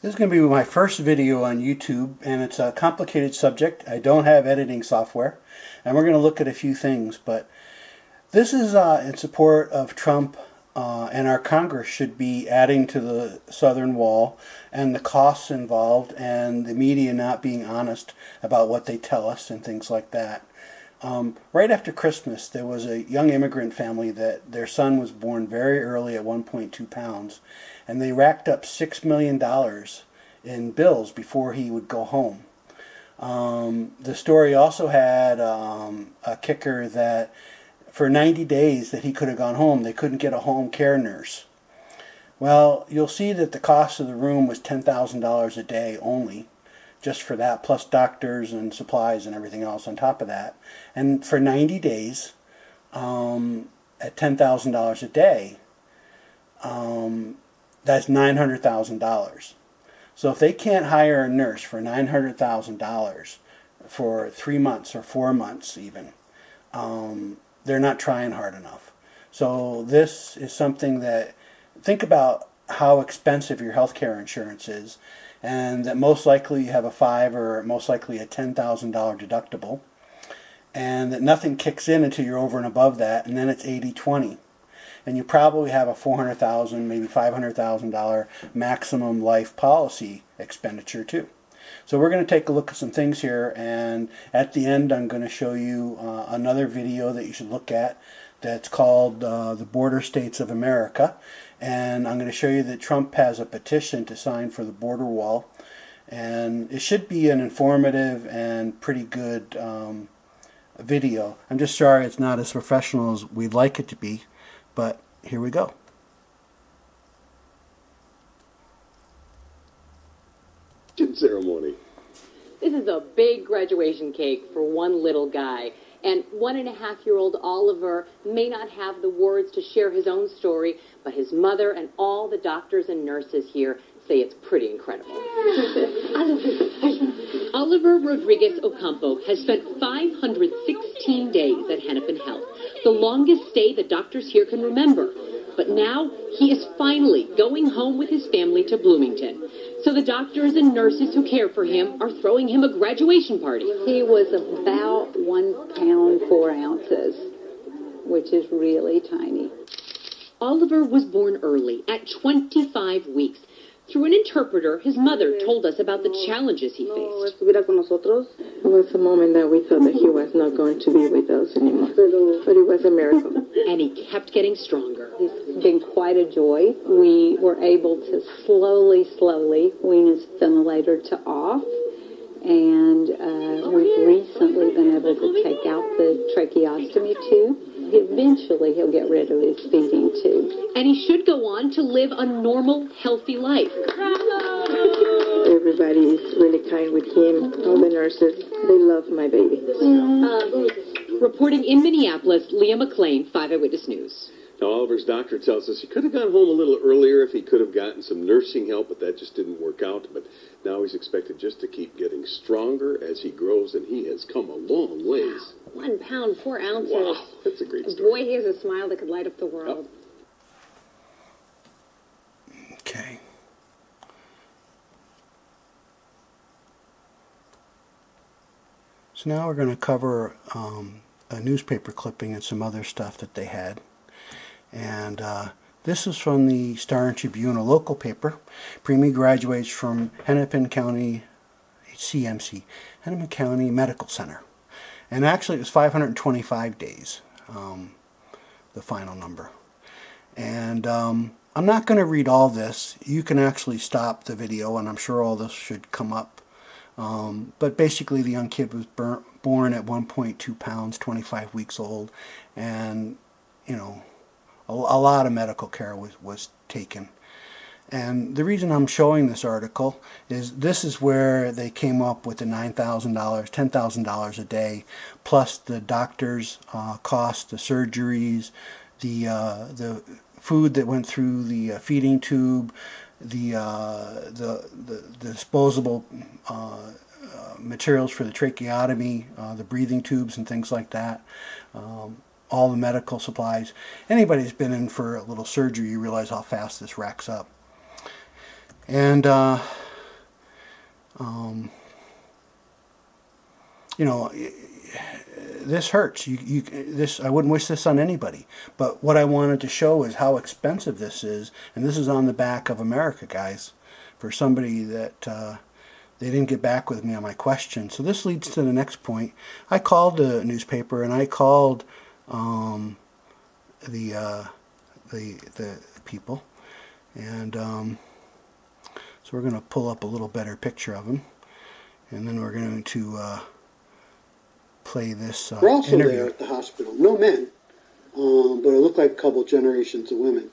This is going to be my first video on YouTube, and it's a complicated subject. I don't have editing software, and we're going to look at a few things, but this is in support of Trump, and our Congress should be adding to the southern wall, and the costs involved, and the media not being honest about what they tell us and things like that. Right after Christmas, there was a young immigrant family that their son was born very early at 1.2 pounds, and they racked up $6 million in bills before he would go home. The story also had a kicker that for 90 days that he could have gone home, they couldn't get a home care nurse. Well, you'll see that the cost of the room was $10,000 a day only, just for that, plus doctors and supplies and everything else on top of that. And for 90 days, at $10,000 a day, that's $900,000. So if they can't hire a nurse for $900,000 for 3 months or 4 months even, they're not trying hard enough. So this is something that, think about how expensive your health care insurance is, and that most likely you have a $5,000 or most likely a $10,000 deductible, and that nothing kicks in until you're over and above that, and then it's 80-20. And you probably have a $400,000, maybe $500,000 maximum life policy expenditure too. So we're going to take a look at some things here, and at the end I'm going to show you another video that you should look at that's called The Border States of America. And I'm going to show you that Trump has a petition to sign for the border wall. And it should be an informative and pretty good video. I'm just sorry it's not as professional as we'd like it to be, but here we go. Ceremony. This is a big graduation cake for one little guy. And 1.5-year-old Oliver may not have the words to share his own story, but his mother and all the doctors and nurses here say it's pretty incredible. Oliver Rodriguez Ocampo has spent 516 days at Hennepin Health, the longest stay the doctors here can remember. But now he is finally going home with his family to Bloomington. So the doctors and nurses who care for him are throwing him a graduation party. He was about 1 pound 4 ounces, which is really tiny. Oliver was born early, at 25 weeks. Through an interpreter, his mother told us about the challenges he faced. It was a moment that we thought that he was not going to be with us anymore. But it was a miracle. And he kept getting stronger. It's been quite a joy. We were able to slowly wean his ventilator to off. And we've recently been able to take out the tracheostomy tube. Eventually, he'll get rid of his feeding tube. And he should go on to live a normal, healthy life. Everybody is really kind with him. All the nurses, they love my baby. Reporting in Minneapolis, Leah McLean, 5 Eyewitness News. Now, Oliver's doctor tells us he could have gone home a little earlier if he could have gotten some nursing help, but that just didn't work out. But now he's expected just to keep getting stronger as he grows, and he has come a long ways. 1 pound 4 ounces. Wow, that's a great story. Boy, he has a smile that could light up the world. Okay. So now we're going to cover a newspaper clipping and some other stuff that they had. And this is from the Star and Tribune, a local paper. Preemie graduates from Hennepin County CMC, Hennepin County Medical Center. And actually it was 525 days, the final number. And I'm not going to read all this. You can actually stop the video, and I'm sure all this should come up. But basically the young kid was born at 1.2 pounds, 25 weeks old, and, you know, a lot of medical care was taken. And the reason I'm showing this article is this is where they came up with the $9,000, $10,000 a day, plus the doctor's costs, the surgeries, the food that went through the feeding tube, the disposable materials for the tracheotomy, the breathing tubes and things like that. All the medical supplies. Anybody who's been in for a little surgery, you realize how fast this racks up. And You know, this hurts. This I wouldn't wish this on anybody. But what I wanted to show is how expensive this is, and this is on the back of America, guys. For somebody that they didn't get back with me on my question. So this leads to the next point. I called the newspaper and I called the people, and so we're going to pull up a little better picture of them, and then we're going to play this We're also interview. there at the hospital. No men, but it looked like a couple generations of women.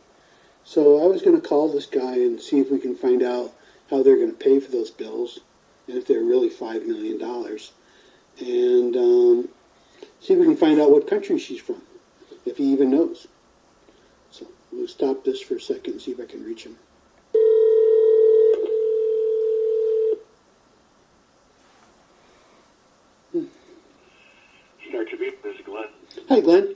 So I was going to call this guy and see if we can find out how they're going to pay for those bills, and if they're really $5 million, and see if we can find out what country she's from, if he even knows. So we'll stop this for a second and see if I can reach him. This is Glenn. Hi, Glenn.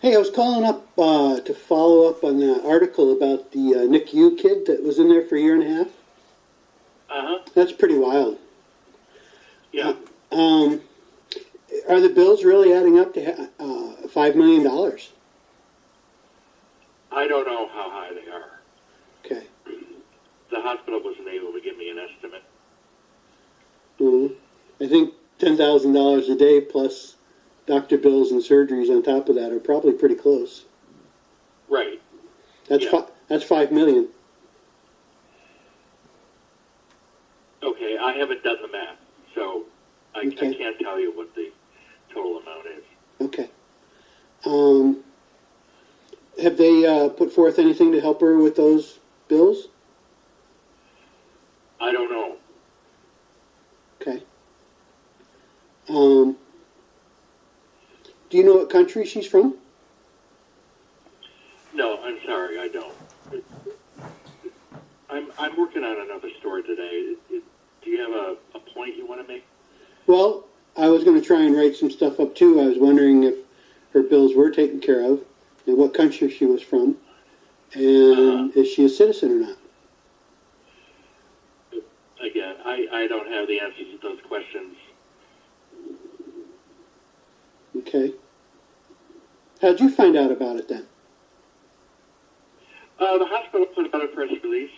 Hey, I was calling up to follow up on that article about the NICU kid that was in there for a year and a half. Uh-huh. That's pretty wild. Yeah. Are the bills really adding up to $5 million? I don't know how high they are. Okay. The hospital wasn't able to give me an estimate. I think $10,000 a day plus doctor bills and surgeries on top of that are probably pretty close. Right. That's Yeah. That's $5 million. Okay, I haven't done the math, so I Okay. can't tell you what the total amount is. Okay. Have they put forth anything to help her with those bills? I don't know. Okay. Do you know what country she's from? No, I'm sorry, I don't. I'm working on another story today. Do you have a point you want to make? Well, I was going to try and write some stuff up too. I was wondering if her bills were taken care of, and what country she was from, and is she a citizen or not? Again, I don't have the answers to those questions. Okay. How'd you find out about it then? The hospital put out a press release.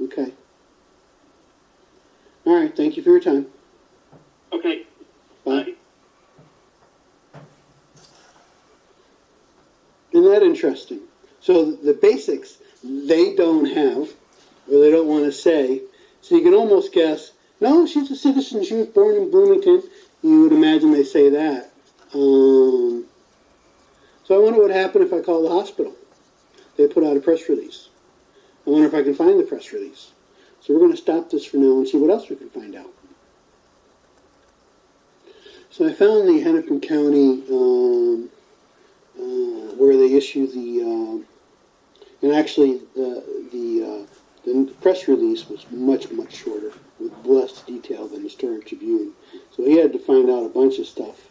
Okay. All right. Thank you for your time. Okay. Bye. Isn't that interesting? So the basics they don't have, or they don't want to say. So you can almost guess, no, she's a citizen. She was born in Bloomington. You would imagine they say that. So I wonder what happened if I call the hospital. They put out a press release. I wonder if I can find the press release. So we're going to stop this for now and see what else we can find out. So I found the Hennepin County where they issue the, and actually the press release was much, much shorter with less detail than the Star Tribune. So he had to find out a bunch of stuff.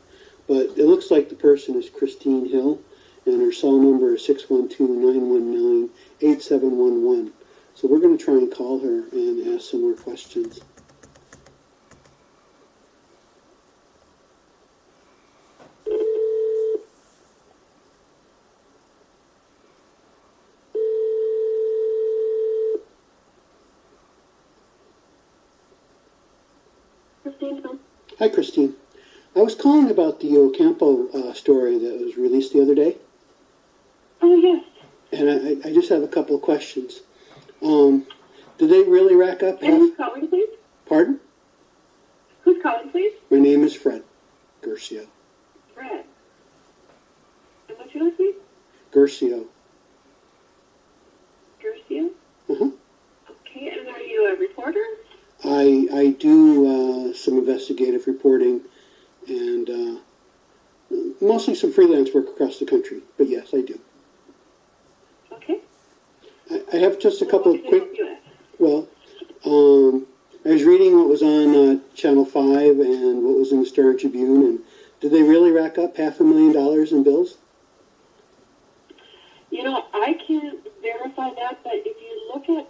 But it looks like the person is Christine Hill, and her cell number is 612-919-8711. So we're going to try and call her and ask some more questions. Hi, Christine. I was calling about the Ocampo story that was released the other day. Oh, yes. And I just have a couple of questions. Did they really rack up And who's calling, please? Pardon? Who's calling, please? My name is Fred Gercio. Fred. And what's your last name? Gercio. Garcia? Uh-huh. Okay, and are you a reporter? I do some investigative reporting and mostly some freelance work across the country. But yes, I do. Okay. I have just a couple of What can I quick... help you with? Well, I was reading what was on Channel 5 and what was in the Star Tribune, and did they really rack up $500,000 in bills? You know, I can't verify that, but if you look at,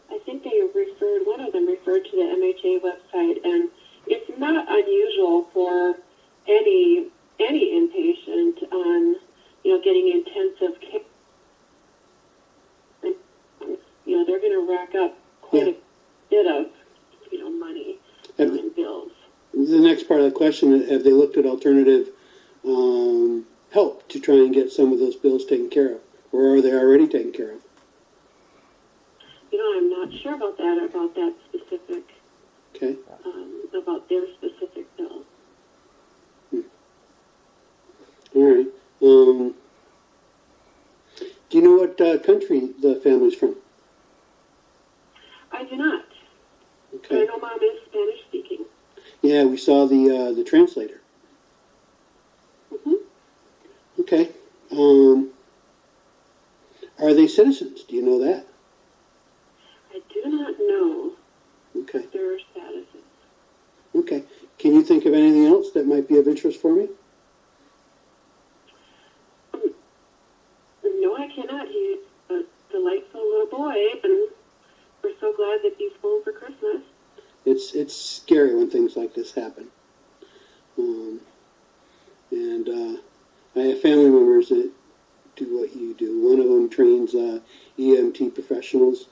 I think they referred, one of them referred to to the MHA website, and it's not unusual for any inpatient on, getting intensive care. They're going to rack up quite a bit of, money and bills. The next part of the question, have they looked at alternative help to try and get some of those bills taken care of? Or are they already taken care of? I'm not sure about that specific, about their specific bill. All right. Do you know what country the family's from? I do not. Okay. I know Mom is Spanish speaking. Yeah, we saw the translator. Mm-hmm. Okay. Are they citizens? Do you know that? I do not know. Okay. Their statuses. Okay. Can you think of anything else that might be of interest for me? No, I cannot. He's a delightful little boy, and we're so glad that he's home for Christmas. It's scary when things like this happen. I have family members that do what you do. One of them trains EMT professionals,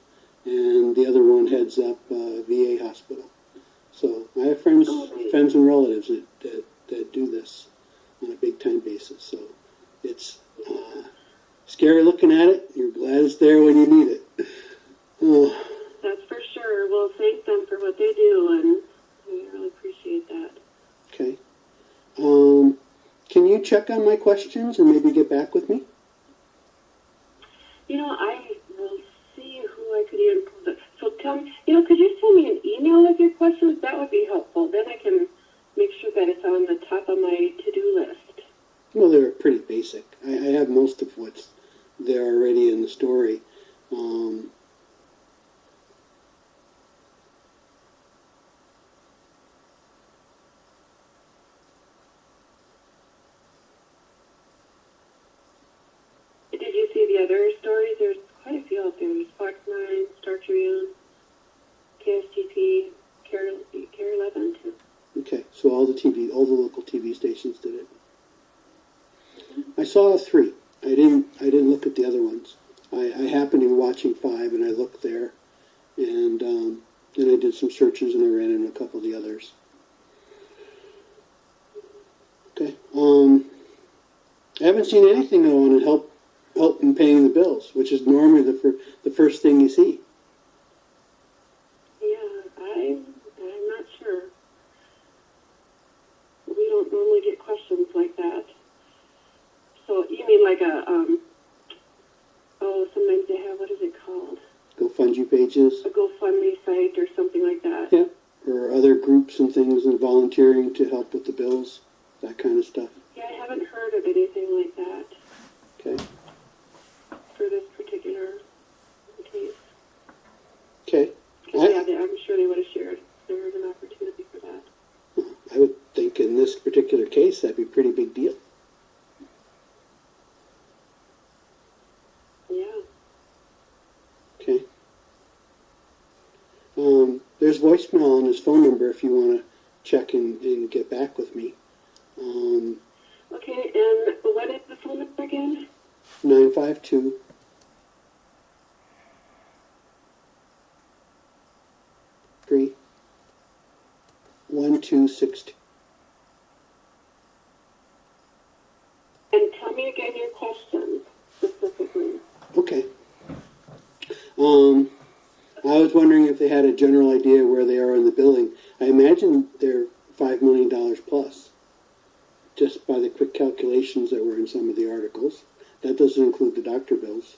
and the other one heads up VA hospital. So I have friends and relatives that do this on a big-time basis. So it's scary looking at it. You're glad it's there when you need it. That's for sure. We'll thank them for what they do, and we really appreciate that. Okay. Can you check on my questions and maybe get back with me? I will see who I could even pull it. So tell me, could you send me an email with your questions? That would be helpful. Then I can make sure that it's on the top of my to-do list. Well, they're pretty basic. I have most of what's there already in the story. Did you see the other stories? There's quite a few out there. There's Fox 9, Star Tribune, KSTP, Care 11, too. Okay, so all the local TV stations did it. I saw 3. I didn't look at the other ones. I happened to be watching 5, and I looked there, and then I did some searches, and I ran into a couple of the others. Okay. I haven't seen anything though on help in paying the bills, which is normally the first thing you see. Yeah, I'm not sure. We don't normally get questions like that. So you mean like sometimes they have, what is it called? GoFundMe pages. A GoFundMe site or something like that. Yeah, or other groups and things and volunteering to help with the bills, that kind of stuff. Yeah, I haven't heard of anything like that. Okay. For this particular case. Okay. I'm sure they would have shared. There was an opportunity for that. I would think in this particular case that'd be a pretty big deal. Yeah. Okay. There's voicemail on his phone number if you want to check and get back with me. Okay, and what is the phone number again? 952 1262. And tell me again your question specifically. Okay. I was wondering if they had a general idea where they are in the billing. I imagine they're $5 million plus, just by the quick calculations that were in some of the articles. That doesn't include the doctor bills.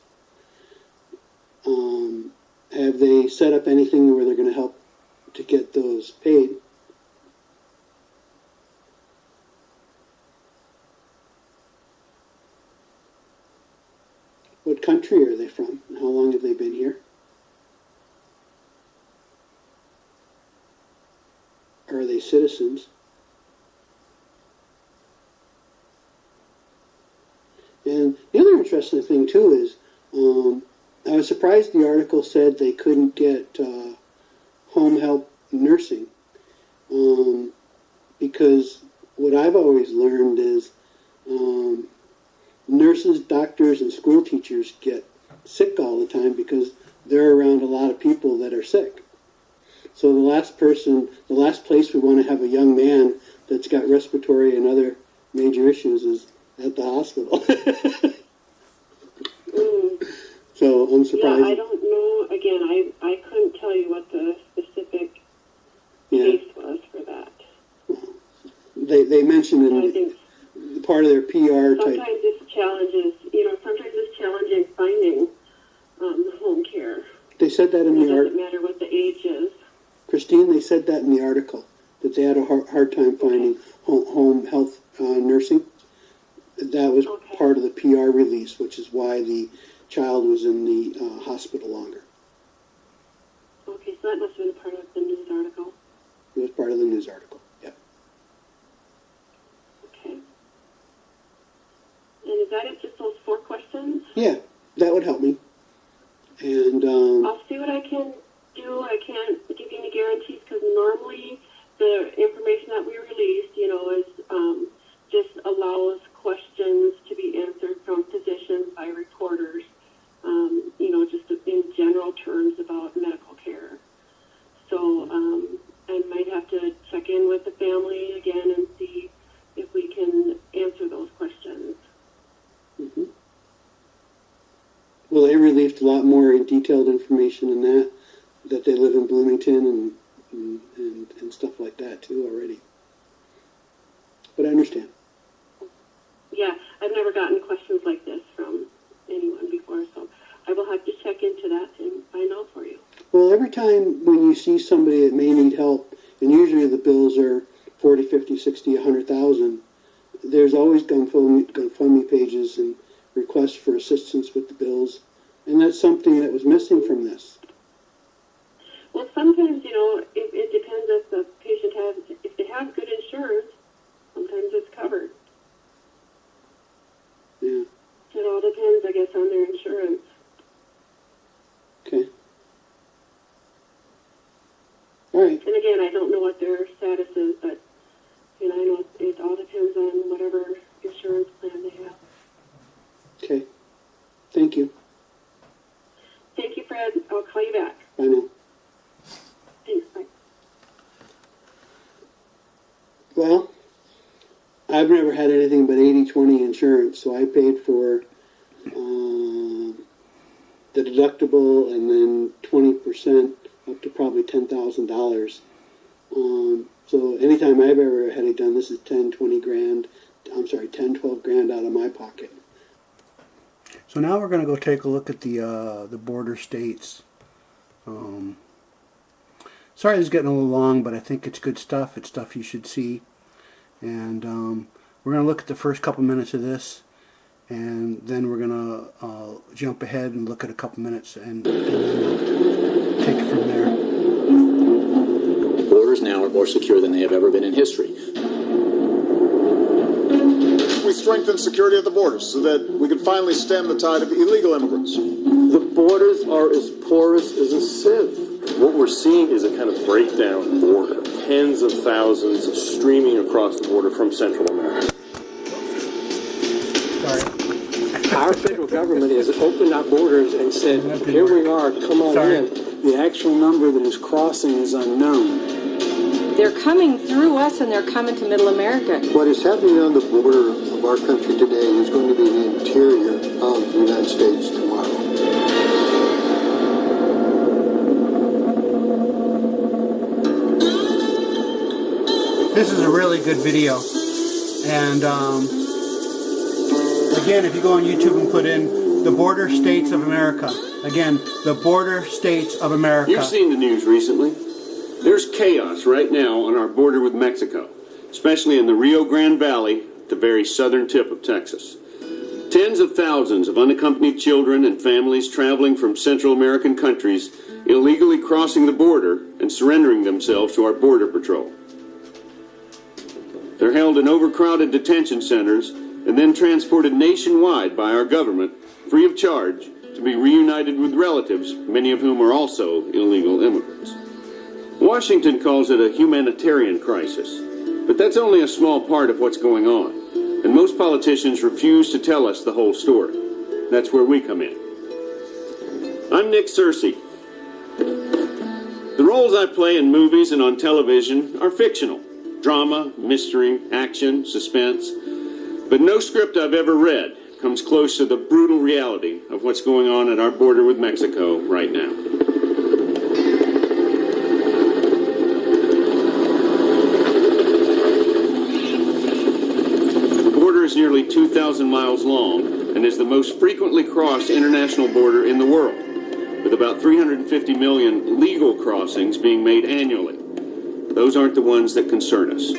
Have they set up anything where they're going to help to get those paid? What country are they from? And how long have they been here? Are they citizens? And the other interesting thing, too, is I was surprised the article said they couldn't get home help nursing, because what I've always learned is nurses, doctors, and school teachers get sick all the time because they're around a lot of people that are sick. So the last place we want to have a young man that's got respiratory and other major issues is at the hospital. So I'm surprised. Yeah, I don't know. Again, I couldn't tell you what the specific case was for that. They mentioned in part of their PR sometimes type. it's challenges. Sometimes it's challenging finding home care. They said that in the It article. doesn't matter what the age is. Christine, they said that in the article, that they had a hard time finding home health nursing. That was part of the PR release, which is why the child was in the hospital longer. Okay, so that must have been part of the news article. It was part of the news article, yep. Okay. And is that it, just those 4 questions? Yeah, that would help me. And I'll see what I can do. I can't give you any guarantees because normally the information that we release, is just allows questions to be answered from physicians by reporters, just in general terms about medical care. So I might have to check in with the family again and see if we can answer those questions. Mm-hmm. Well, they released a lot more detailed information in that they live in Bloomington and stuff like that too already. But I understand. Yeah, I've never gotten questions like this from anyone before, so I will have to check into that and find out for you. Well, every time when you see somebody that may need help, and usually the bills are 40, 50, 60, 100,000, there's always GoFundMe pages and requests for assistance with the bills, and that's something that was missing from this. Well, sometimes, it depends if the patient if they have good insurance, sometimes it's covered. Yeah. It all depends, I guess, on their insurance. Okay. All right. And again, I don't know what their status is, but I know it all depends on whatever insurance plan they have. Okay. Thank you. Thank you, Fred. I'll call you back. Bye now. Thanks. Bye. Well, I've never had anything but 80-20 insurance, so I paid for the deductible and then 20% up to probably $10,000. So anytime I've ever had it done, this is 10, 12 grand out of my pocket. So now we're going to go take a look at the border states. Sorry this is getting a little long, but I think it's good stuff. It's stuff you should see. And we're going to look at the first couple minutes of this, and then we're going to jump ahead and look at a couple minutes and then take it from there. Borders now are more secure than they have ever been in history. We strengthen security at the borders so that we can finally stem the tide of illegal immigrants. The borders are as porous as a sieve. What we're seeing is a kind of breakdown border. Tens of thousands streaming across the border from Central America. Our federal government has opened our borders and said, here we are, come on in. The actual number that is crossing is unknown. They're coming through us and they're coming to Middle America. What is happening on the border of our country today is going to be the interior of the United States tomorrow. This is a really good video. And again, if you go on YouTube and put in the border states of America. Again, the border states of America. You've seen the news recently. There's chaos right now on our border with Mexico, especially in the Rio Grande Valley, the very southern tip of Texas. Tens of thousands of unaccompanied children and families traveling from Central American countries illegally crossing the border and surrendering themselves to our Border Patrol. They're held in overcrowded detention centers and then transported nationwide by our government, free of charge, to be reunited with relatives, many of whom are also illegal immigrants. Washington calls it a humanitarian crisis, but that's only a small part of what's going on, and most politicians refuse to tell us the whole story. That's where we come in. I'm Nick Searcy. The roles I play in movies and on television are fictional. Drama, mystery, action, suspense. But no script I've ever read comes close to the brutal reality of what's going on at our border with Mexico right now. The border is nearly 2,000 miles long and is the most frequently crossed international border in the world, with about 350 million legal crossings being made annually. Those aren't the ones that concern us.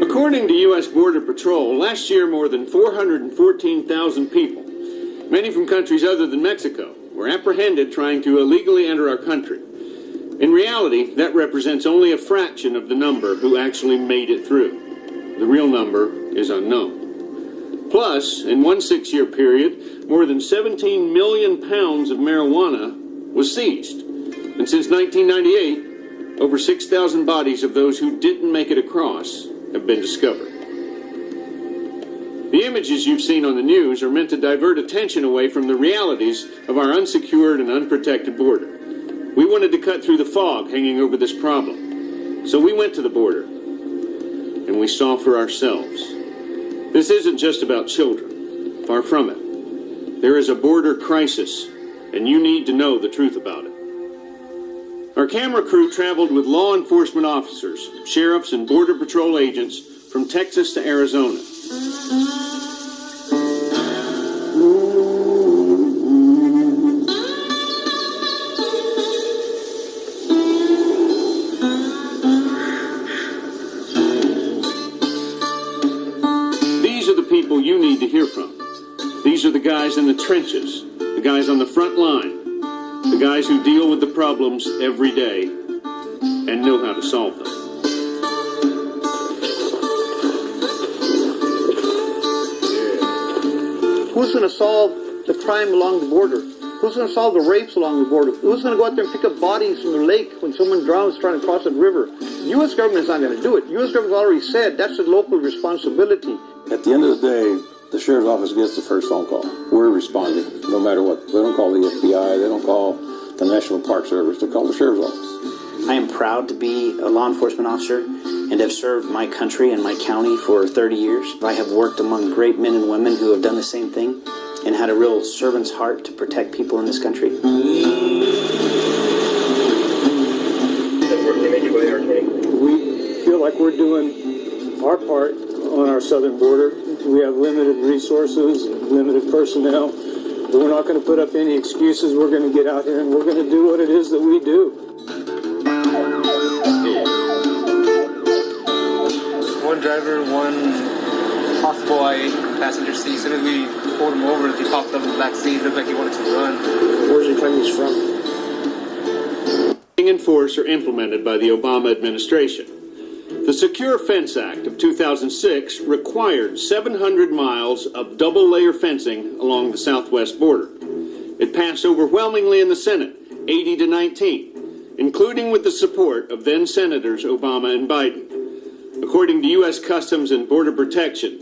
According to U.S. Border Patrol, last year more than 414,000 people, many from countries other than Mexico, were apprehended trying to illegally enter our country. In reality, that represents only a fraction of the number who actually made it through. The real number is unknown. Plus, in one 6-year period, more than 17 million pounds of marijuana was seized. And since 1998, over 6,000 bodies of those who didn't make it across have been discovered. The images you've seen on the news are meant to divert attention away from the realities of our unsecured and unprotected border. We wanted to cut through the fog hanging over this problem. So we went to the border, and we saw for ourselves. This isn't just about children. Far from it. There is a border crisis, and you need to know the truth about it. Our camera crew traveled with law enforcement officers, sheriffs, and Border Patrol agents from Texas to Arizona. These are the people you need to hear from. These are the guys in the trenches, the guys on the front line, the guys who deal with the problems every day and know how to solve them. Who's going to solve the crime along the border? Who's going to solve the rapes along the border? Who's going to go out there and pick up bodies from the lake when someone drowns trying to cross a river? The U.S. government is not going to do it. The U.S. government has already said that's a local responsibility. At the end of the day, the sheriff's office gets the first phone call. We're responding, no matter what. They don't call the FBI. They don't call the National Park Service. They call the sheriff's office. I am proud to be a law enforcement officer and have served my country and my county for 30 years. I have worked among great men and women who have done the same thing and had a real servant's heart to protect people in this country. We feel like we're doing our part on our southern border. We have limited resources, limited personnel, but we're not going to put up any excuses. We're going to get out here and we're going to do what it is that we do. One driver, one possible passenger seat. As soon as we pulled him over, he popped up in the back seat. Looked like he wanted to run. Where's he claim he's from? In force or implemented by the Obama administration. The Secure Fence Act of 2006 required 700 miles of double-layer fencing along the southwest border. It passed overwhelmingly in the Senate, 80 to 19, including with the support of then-Senators Obama and Biden. According to U.S. Customs and Border Protection,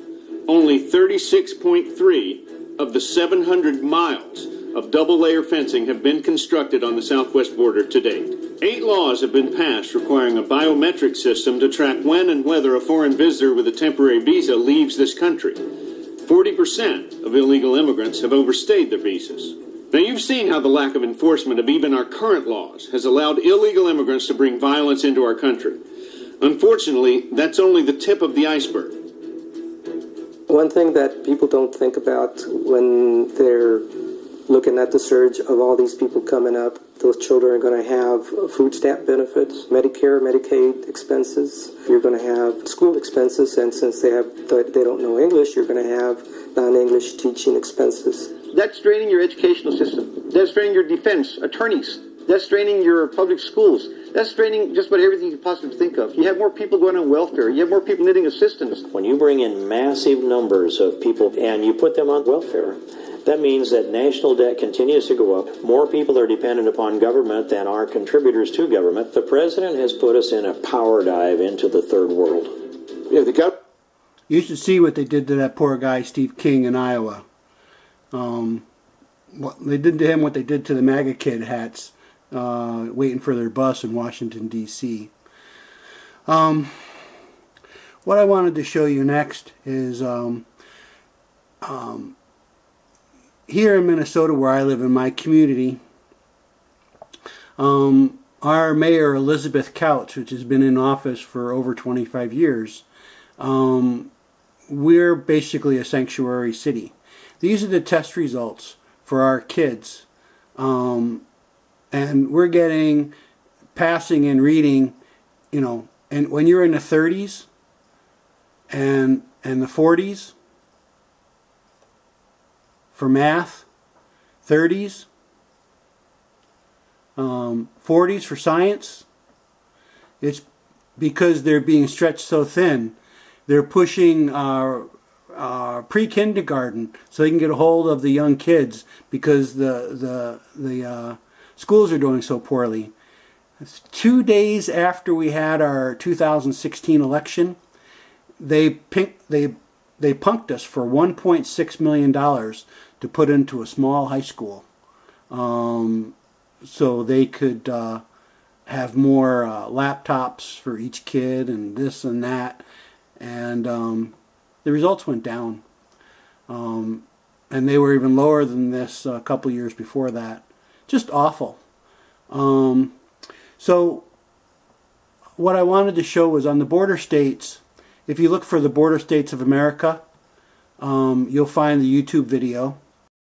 only 36.3 of the 700 miles of double-layer fencing have been constructed on the southwest border to date. 8 laws have been passed requiring a biometric system to track when and whether a foreign visitor with a temporary visa leaves this country. 40% of illegal immigrants have overstayed their visas. Now, you've seen how the lack of enforcement of even our current laws has allowed illegal immigrants to bring violence into our country. Unfortunately, that's only the tip of the iceberg. One thing that people don't think about when they're looking at the surge of all these people coming up, those children are going to have food stamp benefits, Medicare, Medicaid expenses. You're going to have school expenses, and since they don't know English, you're going to have non-English teaching expenses. That's draining your educational system. That's draining your defense, attorneys. That's straining your public schools. That's straining just about everything you can possibly think of. You have more people going on welfare. You have more people needing assistance. When you bring in massive numbers of people and you put them on welfare, that means that national debt continues to go up. More people are dependent upon government than are contributors to government. The president has put us in a power dive into the third world. Yeah, the government. You should see what they did to that poor guy, Steve King, in Iowa. They did to him what they did to the MAGA kid hats waiting for their bus in Washington, D.C. What I wanted to show you next is here in Minnesota, where I live in my community, our mayor, Elizabeth Couch, which has been in office for over 25 years, we're basically a sanctuary city. These are the test results for our kids. And we're getting passing and reading, you know, and when you're in the 30s and the 40s for math, 30s, 40s for science, it's because they're being stretched so thin. They're pushing pre-kindergarten so they can get a hold of the young kids because the schools are doing so poorly. 2 days after we had our 2016 election, they punked us for $1.6 million to put into a small high school, so they could have more laptops for each kid and this and that, and the results went down, and they were even lower than this a couple years before that. Just awful. So what I wanted to show was on the border states. If you look for the border states of America, you'll find the YouTube video.